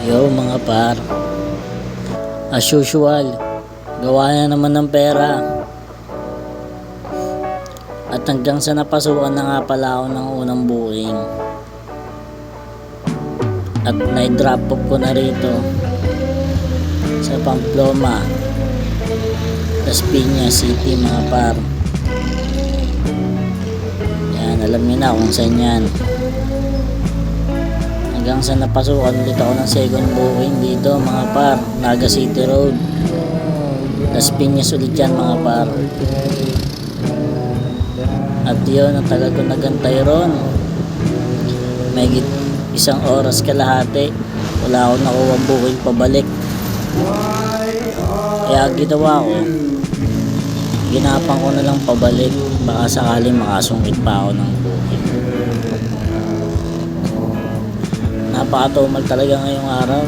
Yo mga par, as usual, gawa na naman ng pera. At hanggang sa napasukan na nga pala ako ng unang booking. At na-drop off ko na rito sa Pamplona, Las Piñas City mga par. Yan, alam niyo na kung saan yan. Hanggang sa napasukan ulit ako ng second booking dito mga par, Naga City Road, Las Piñas ulit yan mga par. At yun, ang tagal ko nagantay ron, may isang oras kalahati, wala akong nakuha booking pabalik. Kaya ginawa ko, ginapang ko na lang pabalik, baka sakaling makasungkit pa ako ng booking. Napakatumal talaga ngayong araw.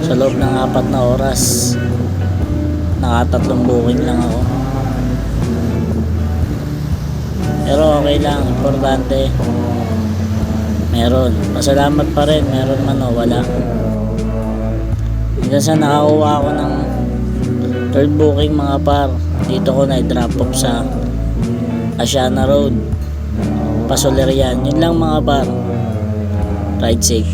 Sa loob ng 4 na oras, nakatatlong booking lang ako. Pero okay lang, importante meron. Pasalamat pa rin, meron man o wala. Hanggang sa nakakuha ako ng third booking mga par. Dito ko na i-drop off sa Asiana Road, Pasolerian. Yun lang mga par. Ride safe.